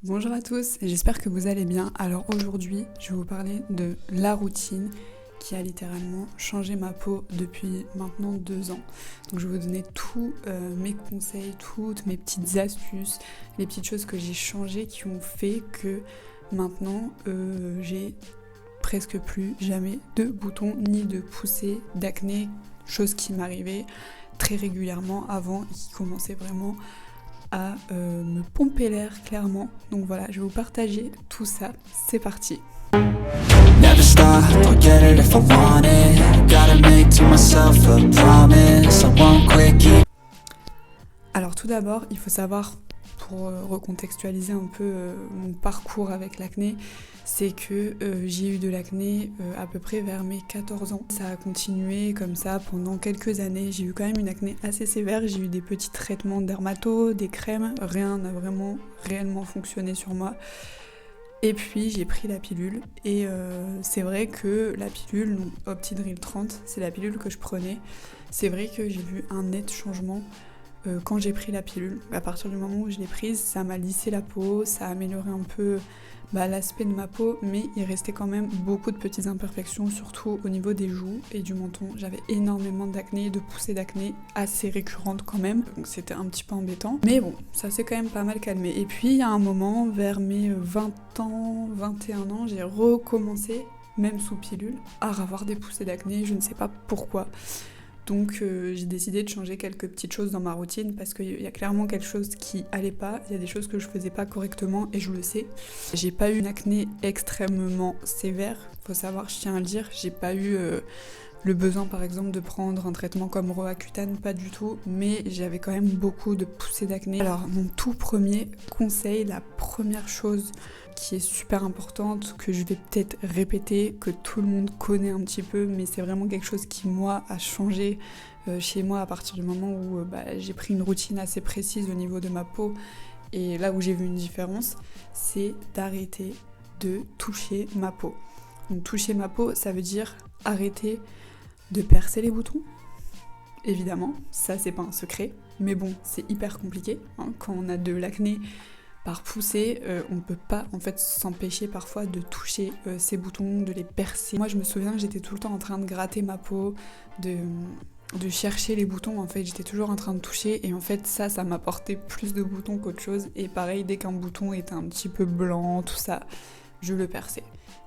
Bonjour à tous et j'espère que vous allez bien. Alors aujourd'hui, je vais vous parler de la routine qui a littéralement changé ma peau depuis maintenant 2 ans. Donc je vais vous donner tous mes conseils, toutes mes petites astuces, les petites choses que j'ai changées qui ont fait que maintenant j'ai presque plus jamais de boutons ni de poussées d'acné, chose qui m'arrivait très régulièrement avant et qui commençait vraiment à me pomper l'air clairement. Donc voilà, je vais vous partager tout ça. C'est parti. Never stop, I'll get it if I want it. Gotta make to myself a promise. I won't quit. Alors tout d'abord, il faut savoir, pour recontextualiser un peu mon parcours avec l'acné, c'est que j'ai eu de l'acné à peu près vers mes 14 ans. Ça a continué comme ça pendant quelques années. J'ai eu quand même une acné assez sévère. J'ai eu des petits traitements dermato, des crèmes. Rien n'a vraiment réellement fonctionné sur moi. Et puis j'ai pris la pilule. Et c'est vrai que la pilule, donc Optidril 30, c'est la pilule que je prenais. C'est vrai que j'ai vu un net changement quand j'ai pris la pilule. À partir du moment où je l'ai prise, ça m'a lissé la peau, ça a amélioré un peu l'aspect de ma peau, mais il restait quand même beaucoup de petites imperfections, surtout au niveau des joues et du menton. J'avais énormément d'acné, de poussées d'acné assez récurrentes quand même, donc c'était un petit peu embêtant. Mais bon, ça s'est quand même pas mal calmé. Et puis il y a un moment, vers mes 20 ans, 21 ans, j'ai recommencé, même sous pilule, à avoir des poussées d'acné, je ne sais pas pourquoi. Donc j'ai décidé de changer quelques petites choses dans ma routine parce qu'il y a clairement quelque chose qui allait pas, il y a des choses que je faisais pas correctement et je le sais. J'ai pas eu une acné extrêmement sévère, faut savoir, je tiens à le dire, j'ai pas eu le besoin par exemple de prendre un traitement comme Roaccutane, pas du tout, mais j'avais quand même beaucoup de poussées d'acné. Alors mon tout premier conseil, la première chose qui est super importante, que je vais peut-être répéter, que tout le monde connaît un petit peu, mais c'est vraiment quelque chose qui moi a changé chez moi à partir du moment où j'ai pris une routine assez précise au niveau de ma peau, et là où j'ai vu une différence, c'est d'arrêter de toucher ma peau. Donc toucher ma peau, ça veut dire arrêter de percer les boutons, évidemment, ça c'est pas un secret, mais bon, c'est hyper compliqué, hein, quand on a de l'acné par poussée, on peut pas en fait s'empêcher parfois de toucher ces boutons, de les percer. Moi je me souviens que j'étais tout le temps en train de gratter ma peau, de chercher les boutons, en fait j'étais toujours en train de toucher, et en fait ça m'apportait plus de boutons qu'autre chose, et pareil, dès qu'un bouton était un petit peu blanc, tout ça, je le perçais.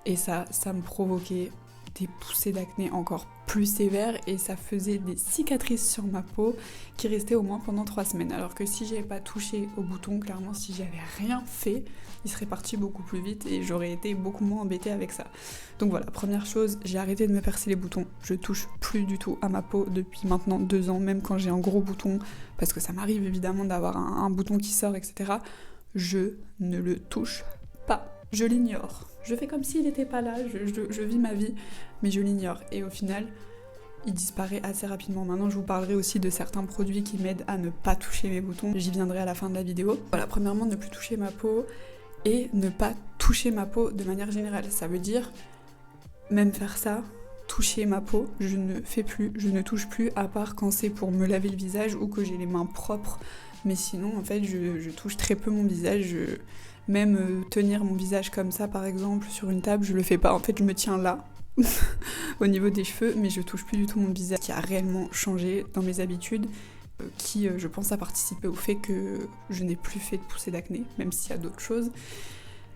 Et ça me provoquait des poussées d'acné encore plus sévères, et ça faisait des cicatrices sur ma peau qui restaient au moins pendant 3 semaines. Alors que si j'avais pas touché au bouton, clairement si j'avais rien fait, il serait parti beaucoup plus vite et j'aurais été beaucoup moins embêtée avec ça. Donc voilà, première chose, j'ai arrêté de me percer les boutons. Je touche plus du tout à ma peau depuis maintenant 2 ans, même quand j'ai un gros bouton, parce que ça m'arrive évidemment d'avoir un bouton qui sort, etc. Je ne le touche pas. Je l'ignore. Je fais comme s'il n'était pas là, je vis ma vie, mais je l'ignore. Et au final, il disparaît assez rapidement. Maintenant, je vous parlerai aussi de certains produits qui m'aident à ne pas toucher mes boutons. J'y viendrai à la fin de la vidéo. Voilà, premièrement, ne plus toucher ma peau et ne pas toucher ma peau de manière générale. Ça veut dire, même faire ça, toucher ma peau, je ne fais plus, je ne touche plus, à part quand c'est pour me laver le visage ou que j'ai les mains propres. Mais sinon, en fait, je touche très peu mon visage. Même tenir mon visage comme ça, par exemple, sur une table, je le fais pas. En fait, je me tiens là, au niveau des cheveux, mais je touche plus du tout mon visage, qui a réellement changé dans mes habitudes, qui, je pense, a participé au fait que je n'ai plus fait de poussée d'acné, même s'il y a d'autres choses.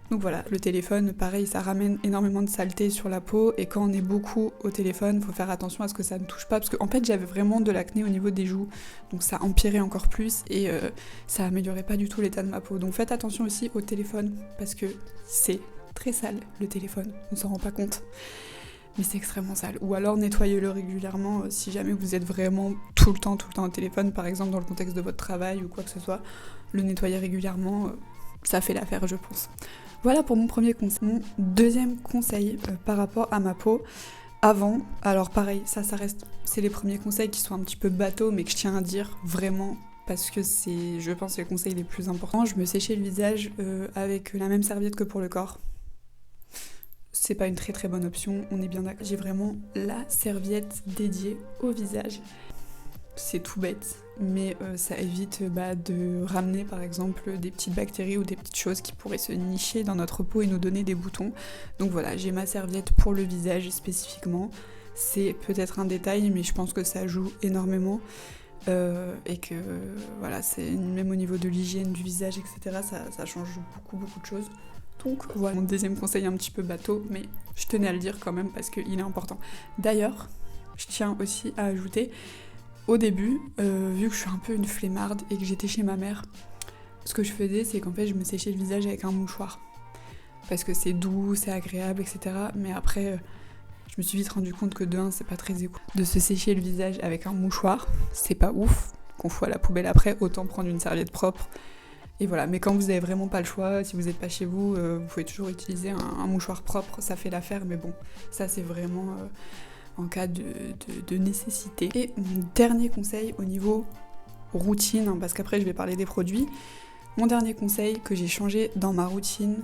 Donc voilà, le téléphone, pareil, ça ramène énormément de saleté sur la peau, et quand on est beaucoup au téléphone, faut faire attention à ce que ça ne touche pas, parce qu'en fait j'avais vraiment de l'acné au niveau des joues, donc ça empirait encore plus, et ça améliorait pas du tout l'état de ma peau. Donc faites attention aussi au téléphone, parce que c'est très sale le téléphone, on s'en rend pas compte, mais c'est extrêmement sale. Ou alors nettoyez-le régulièrement, si jamais vous êtes vraiment tout le temps au téléphone, par exemple dans le contexte de votre travail ou quoi que ce soit, le nettoyer régulièrement, ça fait l'affaire, je pense. Voilà pour mon premier conseil. Mon deuxième conseil par rapport à ma peau, avant, alors pareil, ça reste, c'est les premiers conseils qui sont un petit peu bateaux, mais que je tiens à dire vraiment, parce que c'est, je pense, les conseils les plus importants. Je me séchais le visage avec la même serviette que pour le corps. C'est pas une très très bonne option, on est bien d'accord. J'ai vraiment la serviette dédiée au visage. C'est tout bête, mais ça évite de ramener par exemple des petites bactéries ou des petites choses qui pourraient se nicher dans notre peau et nous donner des boutons. Donc voilà, j'ai ma serviette pour le visage spécifiquement. C'est peut-être un détail, mais je pense que ça joue énormément. Et que voilà, c'est même au niveau de l'hygiène du visage, etc., ça change beaucoup de choses. Donc voilà, mon deuxième conseil un petit peu bateau, mais je tenais à le dire quand même parce qu'il est important. D'ailleurs, je tiens aussi à ajouter, au début, vu que je suis un peu une flemmarde et que j'étais chez ma mère, ce que je faisais, c'est qu'en fait, je me séchais le visage avec un mouchoir. Parce que c'est doux, c'est agréable, etc. Mais après, je me suis vite rendu compte que de un, c'est pas très éco. De se sécher le visage avec un mouchoir, c'est pas ouf, qu'on fout à la poubelle après, autant prendre une serviette propre. Et voilà, mais quand vous avez vraiment pas le choix, si vous n'êtes pas chez vous, vous pouvez toujours utiliser un mouchoir propre, ça fait l'affaire, mais bon, ça c'est vraiment en cas de nécessité. Et mon dernier conseil au niveau routine, parce qu'après je vais parler des produits, mon dernier conseil que j'ai changé dans ma routine,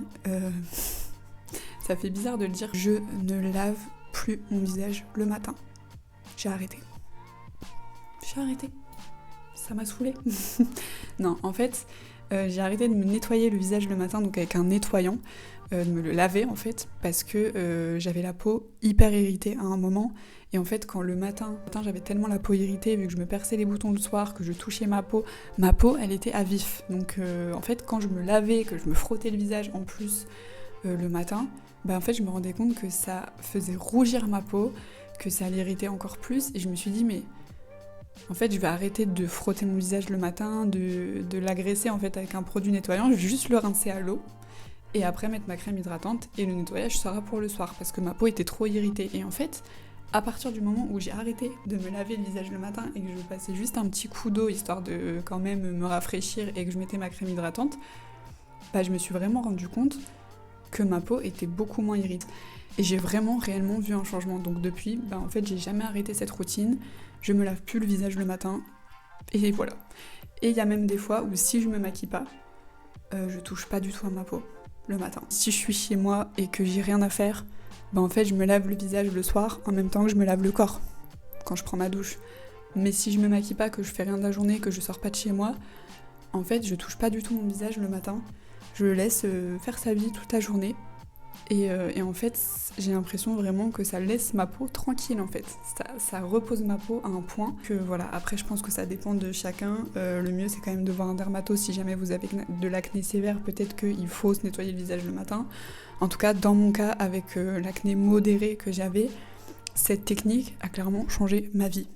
ça fait bizarre de le dire, je ne lave plus mon visage le matin. J'ai arrêté. Ça m'a saoulée. Non, en fait, j'ai arrêté de me nettoyer le visage le matin, donc avec un nettoyant, de me le laver en fait, parce que j'avais la peau hyper irritée à un moment. Et en fait, quand le matin j'avais tellement la peau irritée, vu que je me perçais les boutons le soir, que je touchais ma peau, elle était à vif. Donc en fait, quand je me lavais, que je me frottais le visage en plus le matin, en fait, je me rendais compte que ça faisait rougir ma peau, que ça l'irritait encore plus. Et je me suis dit, mais en fait, je vais arrêter de frotter mon visage le matin, de l'agresser en fait avec un produit nettoyant. Je vais juste le rincer à l'eau et après mettre ma crème hydratante et le nettoyage sera pour le soir parce que ma peau était trop irritée. Et en fait, à partir du moment où j'ai arrêté de me laver le visage le matin et que je passais juste un petit coup d'eau histoire de quand même me rafraîchir et que je mettais ma crème hydratante, je me suis vraiment rendu compte que ma peau était beaucoup moins irritée. Et j'ai vraiment réellement vu un changement. Donc depuis, en fait, j'ai jamais arrêté cette routine. Je me lave plus le visage le matin. Et voilà. Et il y a même des fois où si je me maquille pas, je touche pas du tout à ma peau le matin. Si je suis chez moi et que j'ai rien à faire, en fait, je me lave le visage le soir en même temps que je me lave le corps quand je prends ma douche. Mais si je me maquille pas, que je fais rien de la journée, que je sors pas de chez moi, en fait, je touche pas du tout mon visage le matin. Je le laisse faire sa vie toute la journée. Et en fait, j'ai l'impression vraiment que ça laisse ma peau tranquille en fait. Ça repose ma peau à un point que voilà. Après, je pense que ça dépend de chacun. Le mieux, c'est quand même de voir un dermato. Si jamais vous avez de l'acné sévère, peut-être qu'il faut se nettoyer le visage le matin. En tout cas, dans mon cas, avec l'acné modéré que j'avais, cette technique a clairement changé ma vie.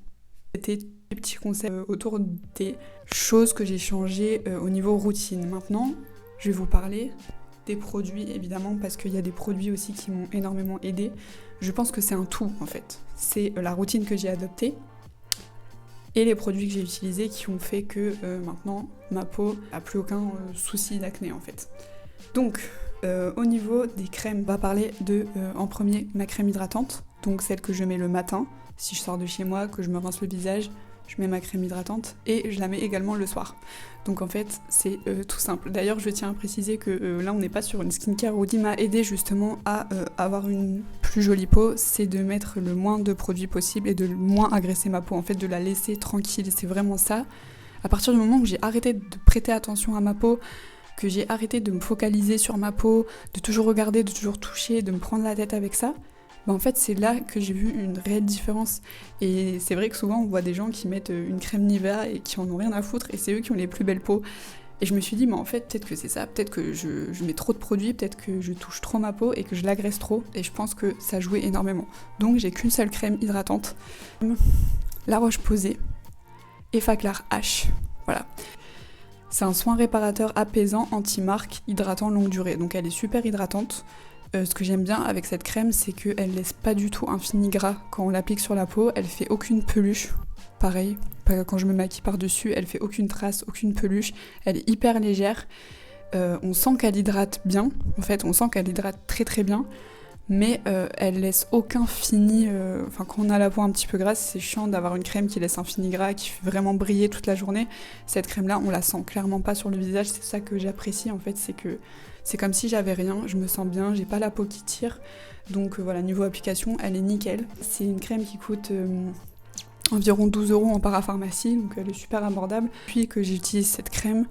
C'était des petits conseils autour des choses que j'ai changées au niveau routine. Maintenant, je vais vous parler des produits évidemment parce qu'il y a des produits aussi qui m'ont énormément aidé. Je pense que c'est un tout en fait. C'est la routine que j'ai adoptée et les produits que j'ai utilisés qui ont fait que maintenant ma peau n'a plus aucun souci d'acné en fait. Donc au niveau des crèmes, on va parler de en premier ma crème hydratante, donc celle que je mets le matin si je sors de chez moi, que je me rince le visage. Je mets ma crème hydratante et je la mets également le soir. Donc en fait, c'est tout simple. D'ailleurs, je tiens à préciser que là, on n'est pas sur une skincare routine. M'a aidé justement à avoir une plus jolie peau, c'est de mettre le moins de produits possible et de moins agresser ma peau, en fait, de la laisser tranquille. C'est vraiment ça. À partir du moment où j'ai arrêté de prêter attention à ma peau, que j'ai arrêté de me focaliser sur ma peau, de toujours regarder, de toujours toucher, de me prendre la tête avec ça, en fait, c'est là que j'ai vu une réelle différence. Et c'est vrai que souvent, on voit des gens qui mettent une crème Nivea et qui en ont rien à foutre, et c'est eux qui ont les plus belles peaux. Et je me suis dit, mais en fait, peut-être que c'est ça, peut-être que je mets trop de produits, peut-être que je touche trop ma peau et que je l'agresse trop, et je pense que ça jouait énormément. Donc j'ai qu'une seule crème hydratante, La Roche-Posay, Effaclar H. Voilà. C'est un soin réparateur apaisant, anti-marque, hydratant longue durée. Donc elle est super hydratante. Ce que j'aime bien avec cette crème, c'est qu'elle laisse pas du tout un fini gras quand on l'applique sur la peau. Elle fait aucune peluche. Pareil, quand je me maquille par-dessus, elle fait aucune trace, aucune peluche. Elle est hyper légère. On sent qu'elle hydrate bien. En fait, on sent qu'elle hydrate très très bien. Mais elle laisse aucun fini. Quand on a la peau un petit peu grasse, c'est chiant d'avoir une crème qui laisse un fini gras, qui fait vraiment briller toute la journée. Cette crème-là, on la sent clairement pas sur le visage. C'est ça que j'apprécie en fait, c'est que c'est comme si j'avais rien. Je me sens bien, j'ai pas la peau qui tire. Donc voilà, niveau application, elle est nickel. C'est une crème qui coûte environ 12 € en parapharmacie, donc elle est super abordable. Depuis que j'utilise cette crème,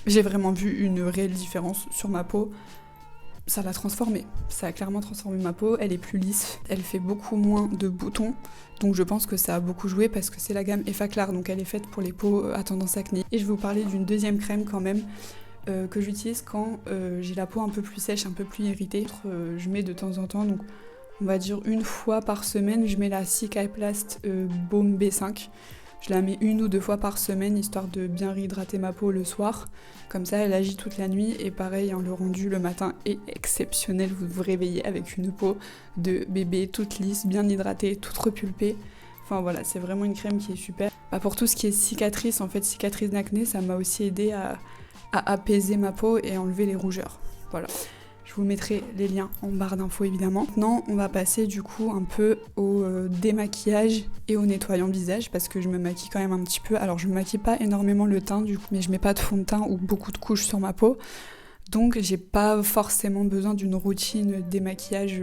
j'ai vraiment vu une réelle différence sur ma peau. Ça l'a transformée, ça a clairement transformé ma peau, elle est plus lisse, elle fait beaucoup moins de boutons, donc je pense que ça a beaucoup joué parce que c'est la gamme Effaclar, donc elle est faite pour les peaux à tendance acné. Et je vais vous parler d'une deuxième crème quand même, que j'utilise quand j'ai la peau un peu plus sèche, un peu plus irritée. Je mets de temps en temps, donc on va dire une fois par semaine, je mets la Cicaplast Baume B5. Je la mets 1 ou 2 fois par semaine, histoire de bien réhydrater ma peau le soir. Comme ça, elle agit toute la nuit. Et pareil, le rendu le matin est exceptionnel. Vous vous réveillez avec une peau de bébé toute lisse, bien hydratée, toute repulpée. Enfin voilà, c'est vraiment une crème qui est super. Pour tout ce qui est cicatrices, en fait, cicatrices d'acné, ça m'a aussi aidé à apaiser ma peau et enlever les rougeurs. Voilà. Je vous mettrai les liens en barre d'infos évidemment. Maintenant, on va passer du coup un peu au démaquillage et au nettoyant visage parce que je me maquille quand même un petit peu. Alors je me maquille pas énormément le teint du coup, mais je mets pas de fond de teint ou beaucoup de couches sur ma peau. Donc j'ai pas forcément besoin d'une routine démaquillage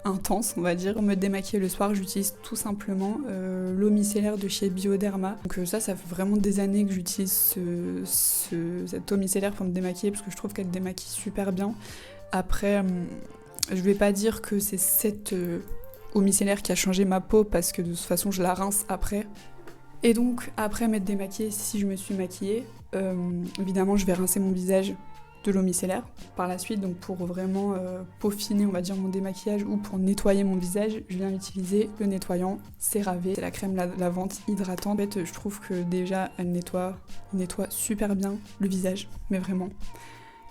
intense, on va dire. Pour me démaquiller le soir, j'utilise tout simplement l'eau micellaire de chez Bioderma. Donc ça fait vraiment des années que j'utilise cette eau micellaire pour me démaquiller parce que je trouve qu'elle démaquille super bien. Après, je vais pas dire que c'est cette eau micellaire qui a changé ma peau parce que de toute façon je la rince après. Et donc après m'être démaquillée, si je me suis maquillée, évidemment je vais rincer mon visage de l'eau micellaire par la suite. Donc pour vraiment peaufiner on va dire mon démaquillage ou pour nettoyer mon visage, je viens utiliser le nettoyant CeraVe. C'est la crème lavante hydratante. En fait je trouve que déjà elle nettoie super bien le visage, mais vraiment.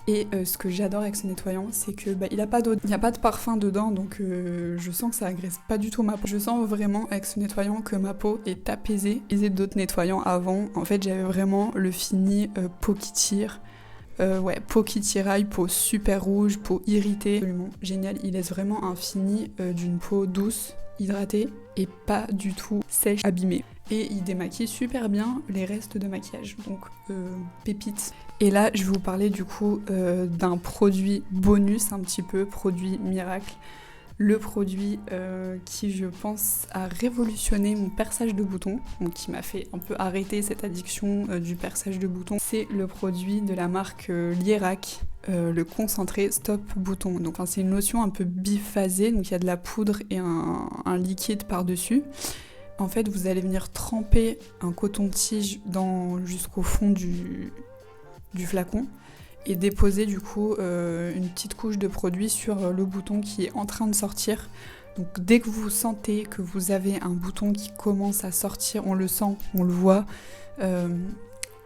Et ce que j'adore avec ce nettoyant, c'est que il a pas d'eau, il n'y a pas de parfum dedans, donc je sens que ça agresse pas du tout ma peau. Je sens vraiment avec ce nettoyant que ma peau est apaisée. J'ai d'autres nettoyants avant, en fait j'avais vraiment le fini peau qui tire, peau qui tiraille, peau super rouge, peau irritée. Absolument génial, il laisse vraiment un fini d'une peau douce, hydratée et pas du tout sèche, abîmée. Et il démaquille super bien les restes de maquillage, donc pépite. Et là je vais vous parler du coup d'un produit bonus un petit peu, produit miracle. Le produit qui je pense a révolutionné mon perçage de boutons, donc qui m'a fait un peu arrêter cette addiction du perçage de boutons. C'est le produit de la marque Lierac, le concentré Stop Bouton. Donc c'est une lotion un peu biphasée, donc il y a de la poudre et un liquide par-dessus. En fait, vous allez venir tremper un coton-tige jusqu'au fond du flacon et déposer du coup une petite couche de produit sur le bouton qui est en train de sortir. Donc dès que vous sentez que vous avez un bouton qui commence à sortir, on le sent, on le voit,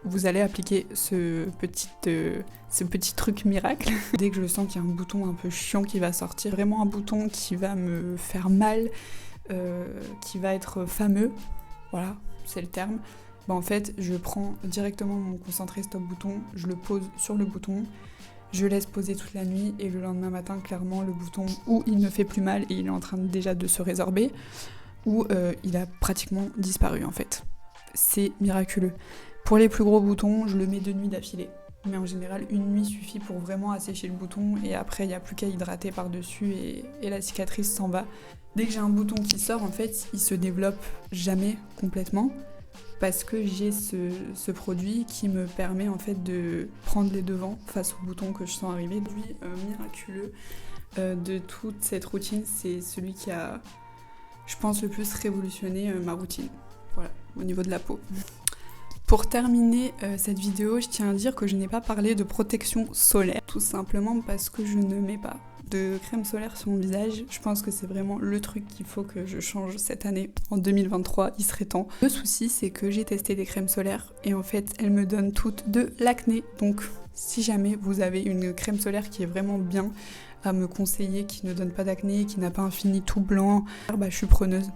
vous allez appliquer ce petit truc miracle. Dès que je sens qu'il y a un bouton un peu chiant qui va sortir, vraiment un bouton qui va me faire mal, qui va être fameux, voilà, c'est le terme. En fait, je prends directement mon concentré Stop Bouton, je le pose sur le bouton, je laisse poser toute la nuit et le lendemain matin, clairement, le bouton, ou il ne fait plus mal et il est en train déjà de se résorber, ou il a pratiquement disparu en fait. C'est miraculeux. Pour les plus gros boutons, je le mets 2 nuits d'affilée. Mais en général, une nuit suffit pour vraiment assécher le bouton et après, il n'y a plus qu'à hydrater par-dessus et la cicatrice s'en va. Dès que j'ai un bouton qui sort, en fait, il se développe jamais complètement parce que j'ai ce produit qui me permet en fait de prendre les devants face au bouton que je sens arriver. Le produit miraculeux de toute cette routine, c'est celui qui a, je pense, le plus révolutionné ma routine. Voilà, au niveau de la peau. Pour terminer cette vidéo, je tiens à dire que je n'ai pas parlé de protection solaire, tout simplement parce que je ne mets pas de crème solaire sur mon visage. Je pense que c'est vraiment le truc qu'il faut que je change cette année. En 2023, il serait temps. Le souci, c'est que j'ai testé des crèmes solaires et en fait, elles me donnent toutes de l'acné. Donc, si jamais vous avez une crème solaire qui est vraiment bien à me conseiller, qui ne donne pas d'acné, qui n'a pas un fini tout blanc, je suis preneuse.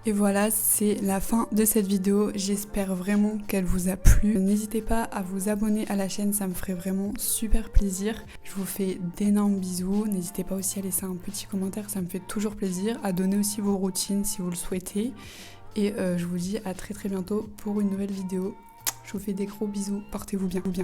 Et voilà, c'est la fin de cette vidéo. J'espère vraiment qu'elle vous a plu. N'hésitez pas à vous abonner à la chaîne, ça me ferait vraiment super plaisir. Je vous fais d'énormes bisous. N'hésitez pas aussi à laisser un petit commentaire, ça me fait toujours plaisir. À donner aussi vos routines si vous le souhaitez. Et je vous dis à très bientôt pour une nouvelle vidéo. Je vous fais des gros bisous, portez-vous bien.